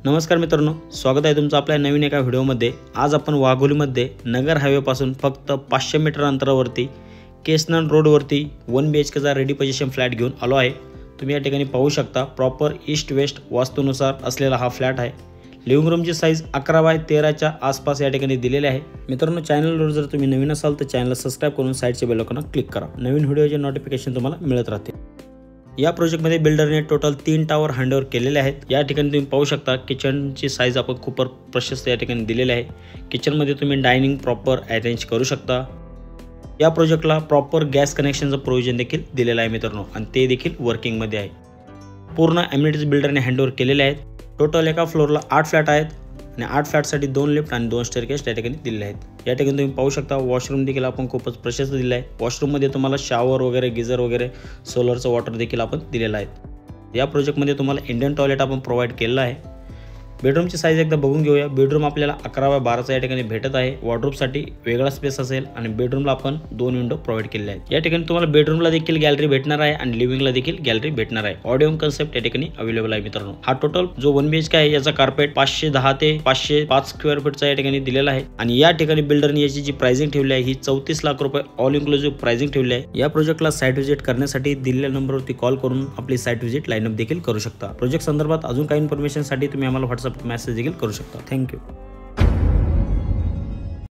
नमस्कार मित्रांनो, स्वागत आहे तुमचं आपल्या नवीन एका व्हिडिओमध्ये। आज आपण वाघोलीमध्ये नगर हायवेपासून फक्त 500 मीटर अंतरावरती केसनन रोडवरती 1 BHK चा रेडी पोझिशन फ्लॅट घेऊन आलो आहे। तुम्ही या ठिकाणी पाहू शकता प्रॉपर ईस्ट वेस्ट वास्तूनुसार असलेला हा फ्लॅट आहे। लिव्हिंग रूमची साइज 11 बाय 13 च्या आसपास या ठिकाणी दिलेले आहे। मित्रांनो, चॅनलवर जर तुम्ही नवीन असाल तर चॅनलला सबस्क्राइब करून साइडच्या बेल आयकॉनवर क्लिक करा। नवीन व्हिडिओचे नोटिफिकेशन तुम्हाला मिळत राहते। या प्रोजेक्टमध्ये बिल्डरने टोटल 3 टावर हँडओव्हर केलेले आहेत। या ठिकाणी तुम्ही पाहू शकता किचनची साइज आपण खूप प्रशस्त या ठिकाणी दिलेली आहे। किचनमध्ये तुम्ही डायनिंग प्रॉपर अरेंज करू शकता। या प्रोजेक्टला प्रॉपर गॅस कनेक्शनचं प्रोव्हिजन देखील दिलेलं आहे मित्रांनो, आणि ते देखील वर्किंगमध्ये आहे। पूर्ण एम्युनिटीज बिल्डरने हँडओव्हर केलेले आहेत। टोटल एका फ्लोअरला 8 फ्लॅट आहेत आणि 8 फ्लॅटसाठी 2 लिफ्ट आणि 2 स्टेअरकेस या ठिकाणी दिलेले आहेत। या ठिकाणी तुम्ही पाहू शकता वॉशरूम देखील आपण खूपच प्रशस्त दिलेला आहे। वॉशरूममध्ये तुम्हाला शॉवर वगैरे, गिझर वगैरे, सोलरचं वॉटर देखील आपण दिलेलं आहे। या प्रोजेक्टमध्ये तुम्हाला इंडियन टॉयलेट आपण प्रोव्हाइड केलेलं आहे। बेडरूमची साइज एकदा बघून घेऊया। बेडरूम आपल्याला 11 बाय 12 या ठिकाणी भेटत आहे। वॉर्डरोबसाठी वेगळा स्पेस असेल आणि बेडरूमला आपण 2 विंडो प्रोव्हाइड केलेले आहेत। या ठिकाणी तुम्हाला बेडरूमला देखील गॅलरी भेटणार आहे आणि लिव्हिंगला देखील गॅलरी भेटणार आहे। ऑडिओ कन्सेप्ट या ठिकाणी अवेलेबल आहे मित्रांनो। हा टोटल जो 1 BHK आहे याचा कार्पेट 510 ते 505 स्क्वेअर फीटचा या ठिकाणी दिलेला आहे। आणि या ठिकाणी बिल्डरने याची जी प्राइसिंग ठेवली आहे ही 34 लाख रुपये ऑल इन्क्लुसिव्ह प्राइसिंग ठेवली आहे। या प्रोजेक्टला साइट व्हिजिट करण्यासाठी दिलेल्या नंबरवरती कॉल करून आपली साइट व्हिजिट लाईनअप देखील करू शकता। प्रोजेक्ट संदर्भात अजून काही इन्फॉर्मेशनसाठी तुम्ही आम्हाला व्हॉट्सअप मेसेज देखील करू शकता। थँक्यू।